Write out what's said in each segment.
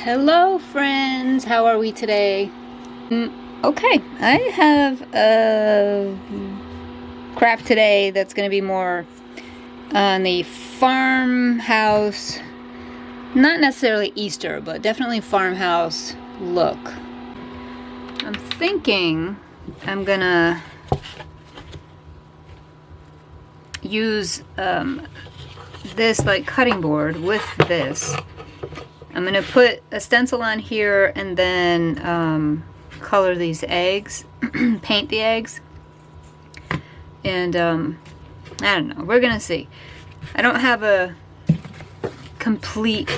Hello friends, how are we today? Okay, I have a craft today that's going to be more on the farmhouse, not necessarily Easter, but definitely farmhouse look. I'm thinking I'm gonna use this like cutting board with this. I'm gonna put a stencil on here and then color these eggs, paint the eggs, and I don't know, we're gonna see. I don't have a complete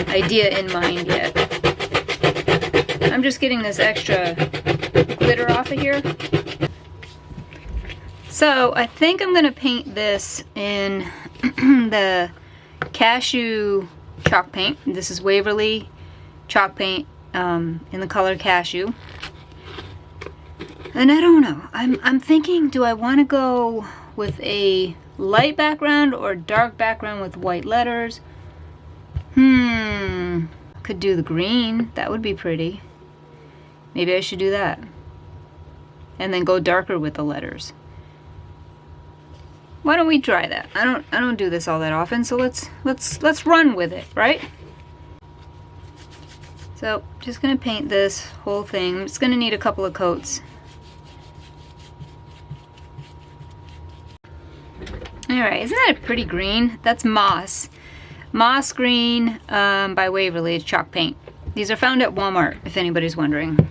idea in mind yet. I'm just getting this extra glitter off of here. So I think I'm gonna paint this in the cashew chalk paint. This is Waverly chalk paint in the color cashew. And I don't know. I'm thinking, do I want to go with a light background or dark background with white letters? Could do the green. That would be pretty. Maybe I should do that. And then go darker with the letters. Why don't we try that? I don't do this all that often, so let's run with it, right? So, just gonna paint this whole thing. It's gonna need a couple of coats. Alright, isn't that a pretty green? That's moss. Moss green by Waverly. It's chalk paint. These are found at Walmart, if anybody's wondering.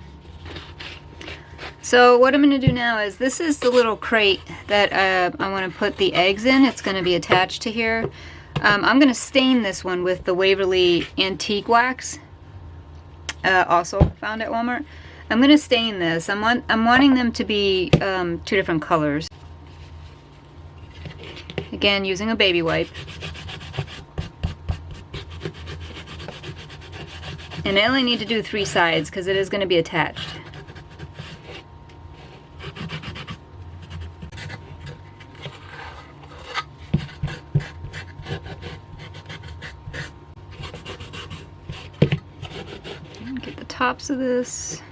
So what I'm going to do now is, this is the little crate that I want to put the eggs in. It's going to be attached to here. I'm going to stain this one with the Waverly Antique Wax, also found at Walmart. I'm going to stain this. I'm wanting them to be 2 different colors. Again, using a baby wipe. And I only need to do 3 sides because it is going to be attached. Tops of this.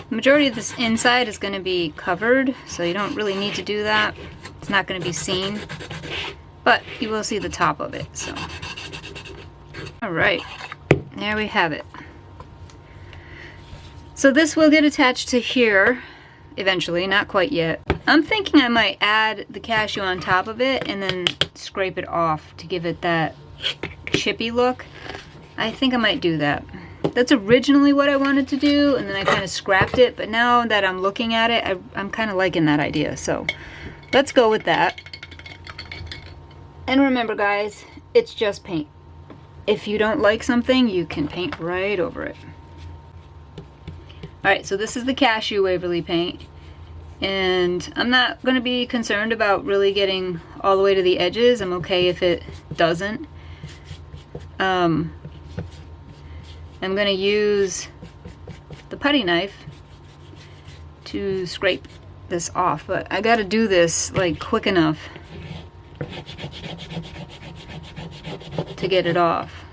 The majority of this inside is going to be covered, so you don't really need to do that. It's not going to be seen, but you will see the top of it. So, all right, there we have it. So this will get attached to here eventually, not quite yet. I'm thinking I might add the cashew on top of it and then scrape it off to give it that chippy look. I think I might do that. That's originally what I wanted to do, and then I kind of scrapped it, but now that I'm looking at it, I'm kind of liking that idea, so let's go with that. And remember guys, it's just paint. If you don't like something, you can paint right over it. Alright, so this is the cashew Waverly paint, and I'm not going to be concerned about really getting all the way to the edges. I'm okay if it doesn't. I'm going to use the putty knife to scrape this off, but I got to do this like quick enough to get it off.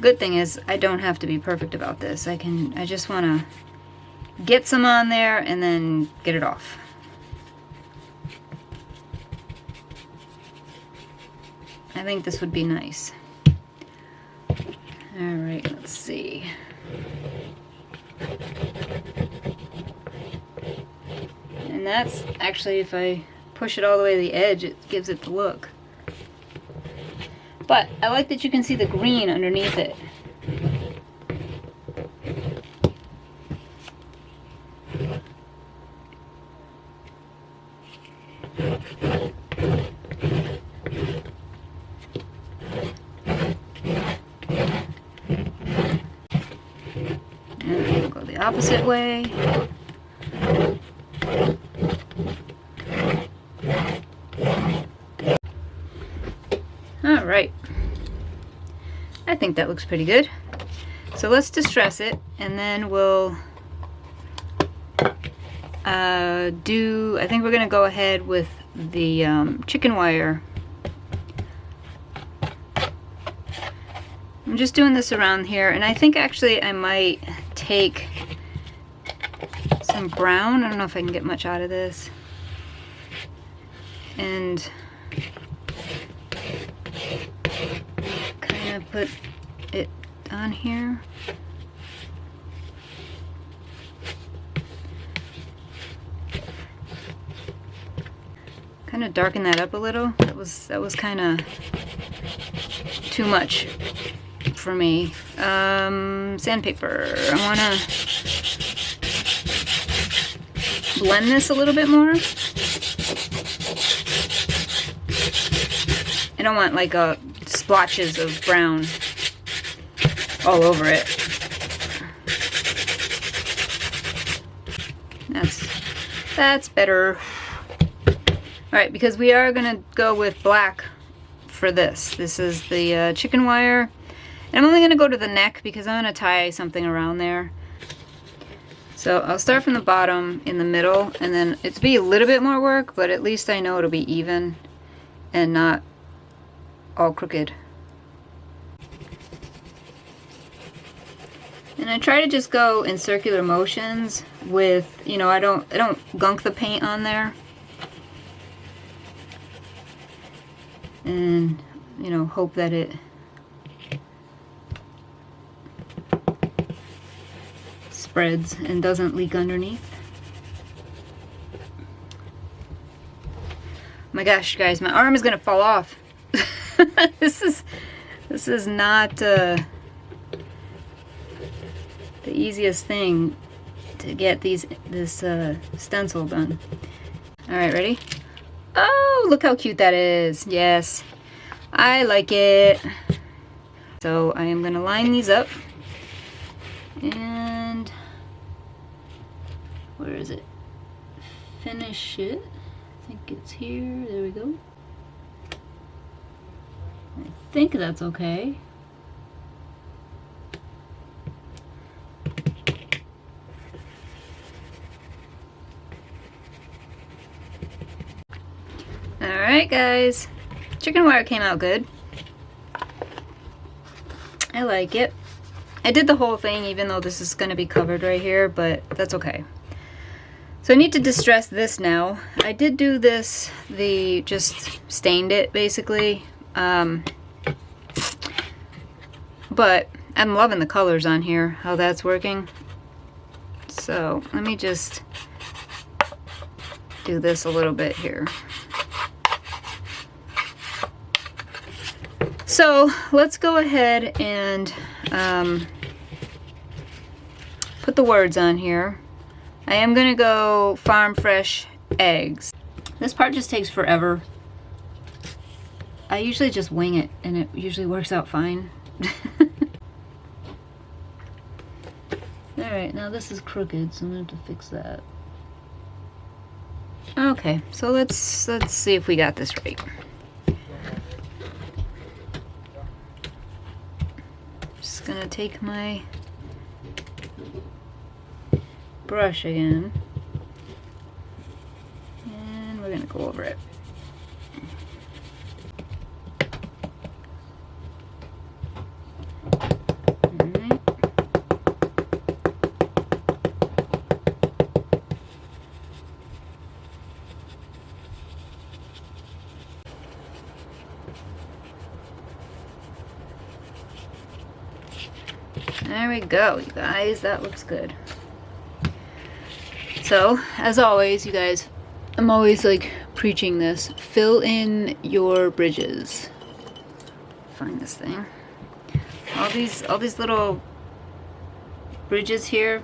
Good thing is I don't have to be perfect about this. I just want to get some on there and then get it off. I think this would be nice. Alright, let's see. And that's actually, if I push it all the way to the edge, it gives it the look. But I like that you can see the green underneath it. And go the opposite way. All right. I think that looks pretty good. So let's distress it, and then we'll I think we're gonna go ahead with the chicken wire. I'm just doing this around here, and I think actually I might take some brown. I don't know if I can get much out of this. And kind of put it on here. Kind of darken that up a little. That was kind of too much for me. Sandpaper. I want to blend this a little bit more. I don't want like splotches of brown all over it. That's better. Alright, because we are going to go with black for this. This is the chicken wire. And I'm only going to go to the neck because I'm going to tie something around there. So I'll start from the bottom in the middle, and then it's be a little bit more work, but at least I know it'll be even and not all crooked. And I try to just go in circular motions with, you know, I don't gunk the paint on there. And, you know, hope that it spreads and doesn't leak underneath. Oh my gosh, guys, my arm is gonna fall off. This is not the easiest thing to get this stencil done. All right, ready? Oh, look how cute that is. Yes, I like it. So I am gonna line these up, and where is it? Finish it. I think it's here. There we go. I think that's okay. Alright guys, chicken wire came out good. I like it. I did the whole thing even though this is going to be covered right here, but that's okay. So I need to distress this now. I did do this, just stained it basically. But I'm loving the colors on here, how that's working. So let me just do this a little bit here. So let's go ahead and put the words on here. I am gonna go farm fresh eggs. This part just takes forever. I usually just wing it and it usually works out fine. Alright, now this is crooked, so I'm gonna have to fix that. Okay, so let's see if we got this right. Just gonna take my brush again, and we're gonna go over it. Alright. There we go, you guys, that looks good. So, as always, you guys, I'm always like preaching this. Fill in your bridges. Find this thing. All these little bridges here,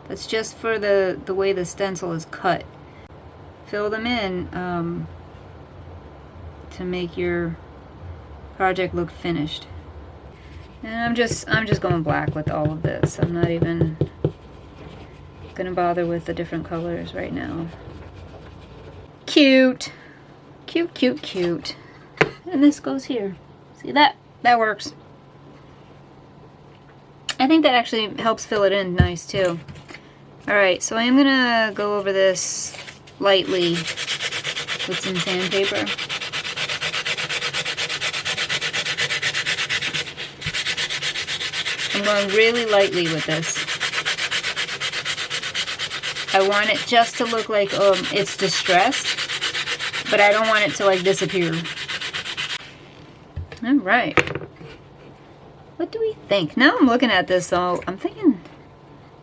that's just for the way the stencil is cut. Fill them in to make your project look finished. And I'm just going black with all of this. I'm not even gonna bother with the different colors right now. Cute. Cute, cute, cute. And this goes here. See that? That works. I think that actually helps fill it in nice too. Alright, so I am gonna go over this lightly with some sandpaper. I'm going really lightly with this. I want it just to look like it's distressed, but I don't want it to like disappear. Alright. What do we think? Now I'm looking at this though, I'm thinking,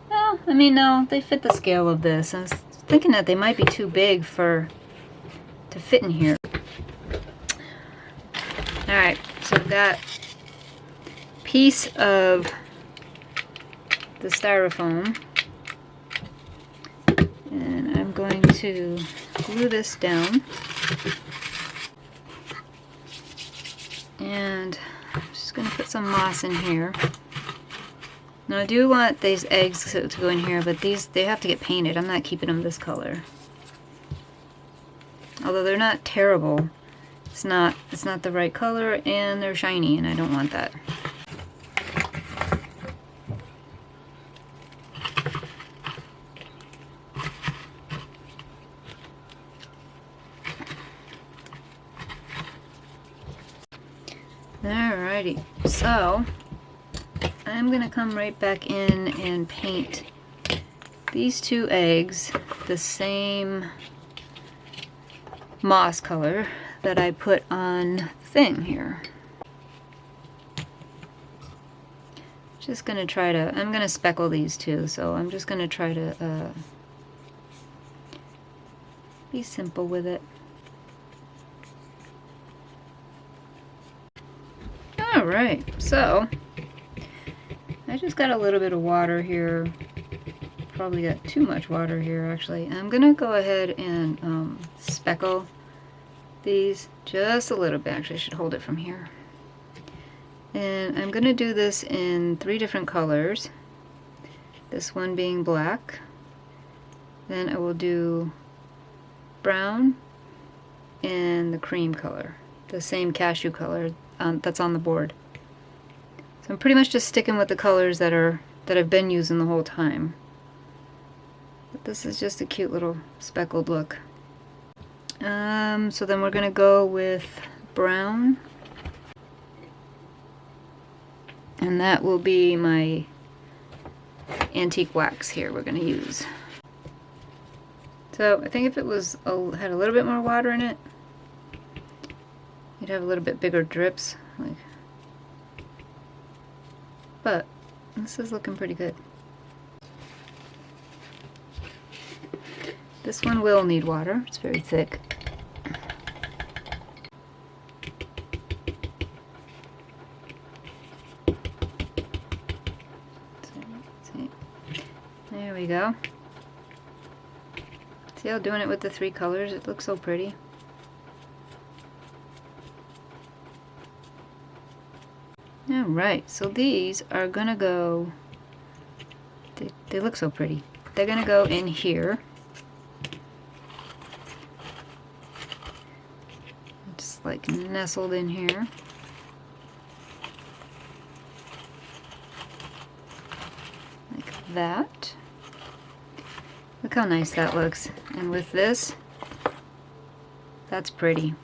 no, I mean, no, they fit the scale of this. I was thinking that they might be too big to fit in here. Alright, so I've got a piece of the styrofoam, and I'm going to glue this down, and I'm just going to put some moss in here. Now I do want these eggs to go in here, but they have to get painted. I'm not keeping them this color. Although they're not terrible, it's not the right color, and they're shiny, and I don't want that. Alrighty, so I'm gonna come right back in and paint these two eggs the same moss color that I put on the thing here. Just gonna try to, I'm gonna speckle these too, so I'm just gonna try to be simple with it. Alright, so I just got a little bit of water here. Probably got too much water here actually. I'm gonna go ahead and speckle these just a little bit. Actually, I should hold it from here. And I'm gonna do this in 3 different colors. This one being black. Then I will do brown and the cream color, the same cashew color that's on the board. So I'm pretty much just sticking with the colors that I've been using the whole time. But this is just a cute little speckled look. So then we're gonna go with brown, and that will be my antique wax here we're gonna use. So I think if it had a little bit more water in it, you'd have a little bit bigger drips, but this is looking pretty good. This one will need water, it's very thick. There we go. See how doing it with the 3 colors, it looks so pretty. Alright, so these are gonna go, they look so pretty. They're gonna go in here. Just like nestled in here. Like that. Look how nice that looks. And with this, that's pretty.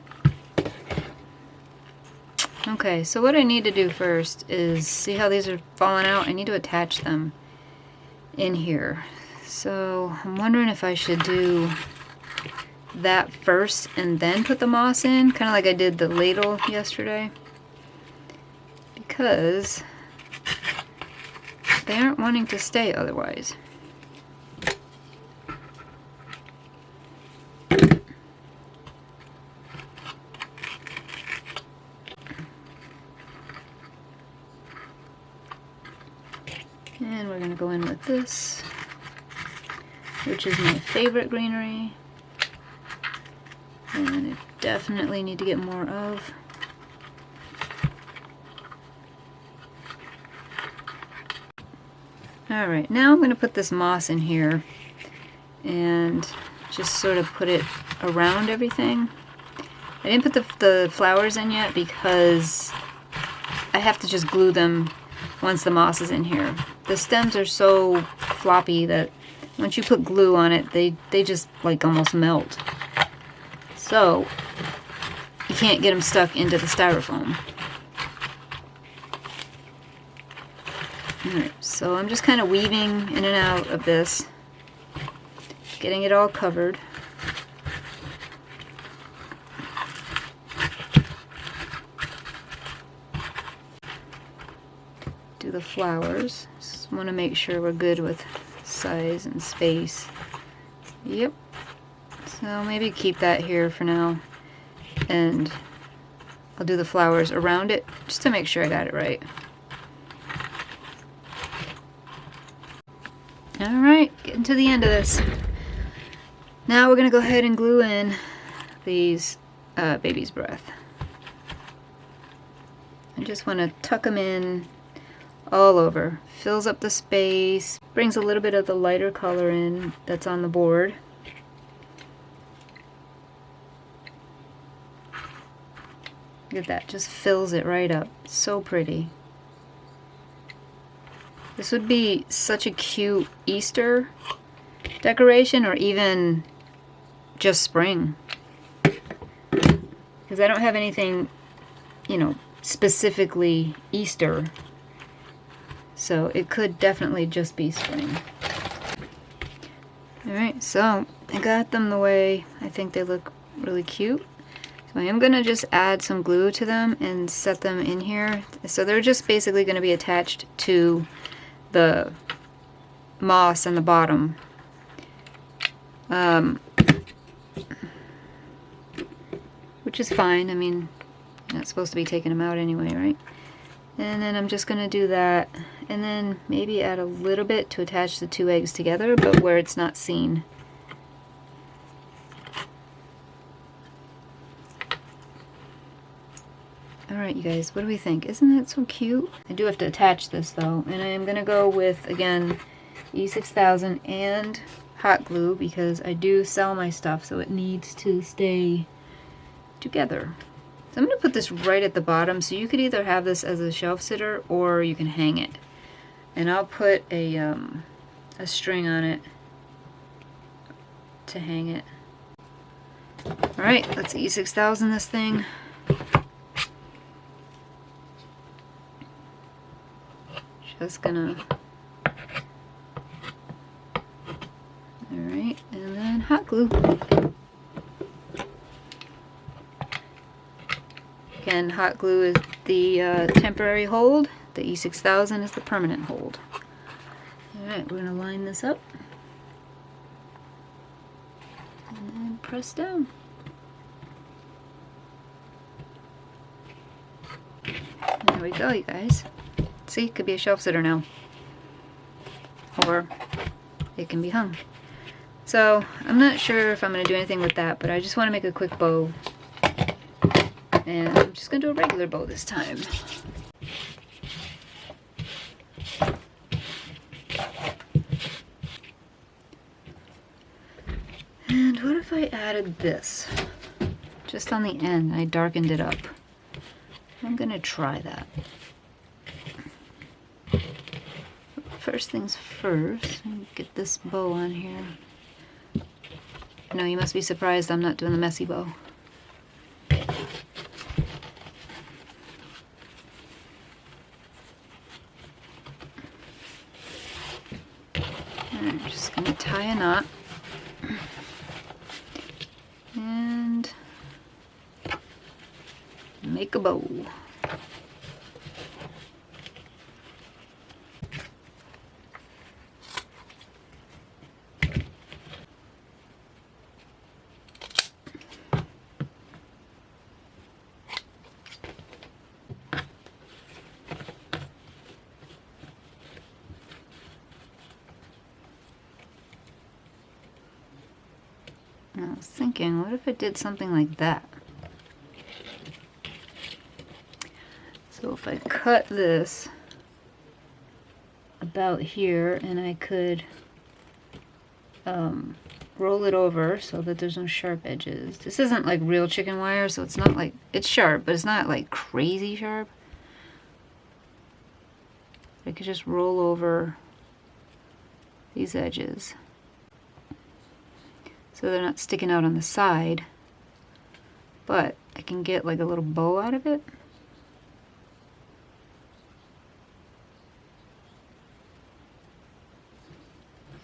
Okay, so what I need to do first is, see how these are falling out? I need to attach them in here. So I'm wondering if I should do that first and then put the moss in, kind of like I did the ladle yesterday, because they aren't wanting to stay otherwise. And we're going to go in with this, which is my favorite greenery, and I definitely need to get more of. Alright, now I'm going to put this moss in here and just sort of put it around everything. I didn't put the flowers in yet because I have to just glue them once the moss is in here. The stems are so floppy that once you put glue on it, they just like almost melt. So you can't get them stuck into the styrofoam. Alright, so I'm just kind of weaving in and out of this, getting it all covered. Do the flowers. Just want to make sure we're good with size and space. Yep. So maybe keep that here for now. And I'll do the flowers around it just to make sure I got it right. Alright, getting to the end of this. Now we're going to go ahead and glue in these baby's breath. I just want to tuck them in all over. Fills up the space, brings a little bit of the lighter color in that's on the board. Look at that, just fills it right up. So pretty. This would be such a cute Easter decoration, or even just spring. Because I don't have anything, you know, specifically Easter. So it could definitely just be spring. Alright, so I got them the way I think they look really cute. So I am going to just add some glue to them and set them in here. So they're just basically going to be attached to the moss on the bottom. Which is fine. I mean, you're not supposed to be taking them out anyway, right? And then I'm just going to do that, and then maybe add a little bit to attach the two eggs together, but where it's not seen. Alright, you guys, what do we think? Isn't that so cute? I do have to attach this though, and I am going to go with, again, E6000 and hot glue, because I do sell my stuff, so it needs to stay together. So I'm going to put this right at the bottom, so you could either have this as a shelf sitter or you can hang it. And I'll put a string on it to hang it. Alright, let's E6000 this thing. Just gonna... Alright, and then hot glue. Again, hot glue is the temporary hold. The E6000 is the permanent hold. Alright, we're going to line this up. And then press down. There we go, you guys. See, it could be a shelf sitter now. Or it can be hung. So, I'm not sure if I'm going to do anything with that, but I just want to make a quick bow. And I'm just going to do a regular bow this time. And what if I added this? Just on the end, I darkened it up. I'm going to try that. First things first, get this bow on here. No, you must be surprised I'm not doing the messy bow. I'm just going to tie a knot. And make a bow. I was thinking, what if I did something like that? So if I cut this about here, and I could roll it over so that there's no sharp edges. This isn't like real chicken wire, so it's not like, it's sharp, but it's not like crazy sharp. I could just roll over these edges. so they're not sticking out on the side, but I can get like a little bow out of it.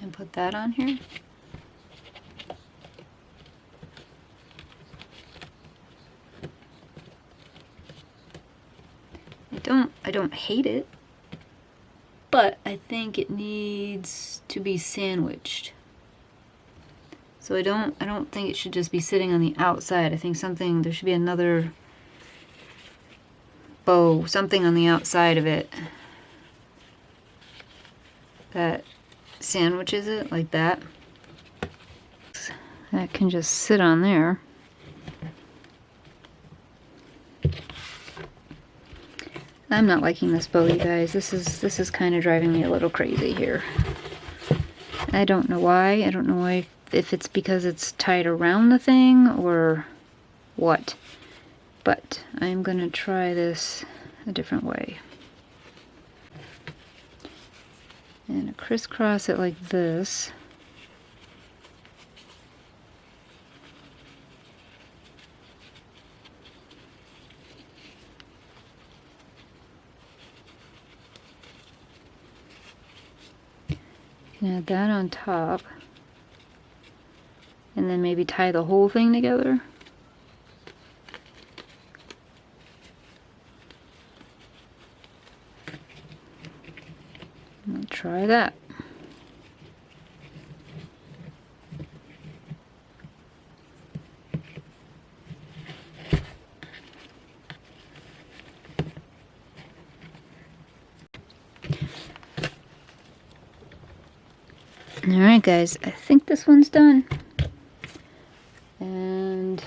And put that on here. I don't hate it, but I think it needs to be sandwiched. So I don't think it should just be sitting on the outside. I think there should be another bow, something on the outside of it that sandwiches it like that. That can just sit on there. I'm not liking this bow, you guys. This is kind of driving me a little crazy here. I don't know why. I don't know why, if it's because it's tied around the thing or what. But I'm gonna try this a different way. And crisscross it like this. Add that on top, and then maybe tie the whole thing together. I'll try that. Alright guys, I think this one's done. And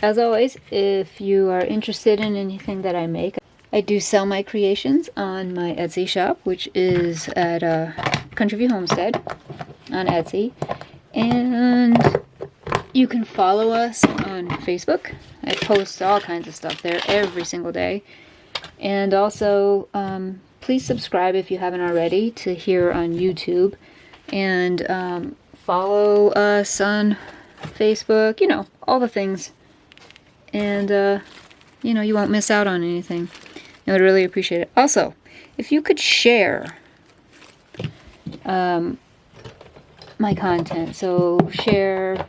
as always, if you are interested in anything that I make, I do sell my creations on my Etsy shop, which is at Country View Homestead on Etsy. And you can follow us on Facebook. I post all kinds of stuff there every single day. And also, please subscribe if you haven't already to here on YouTube, and follow us on Facebook, you know, all the things, and you know, you won't miss out on anything. I would really appreciate it. Also, if you could share my content, so share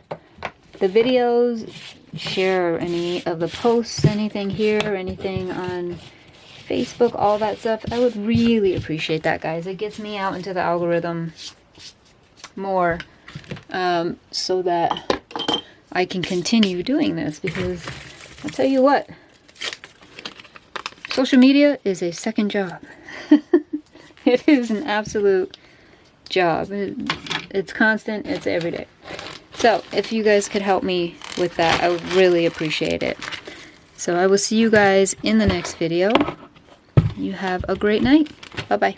the videos, share any of the posts, anything here, anything on Facebook, all that stuff. I would really appreciate that, guys. It gets me out into the algorithm more, so that I can continue doing this, because I'll tell you what, social media is a second job. It is an absolute job. It's constant, it's every day. So if you guys could help me with that, I would really appreciate it. So I will see you guys in the next video. You have a great night. Bye-bye.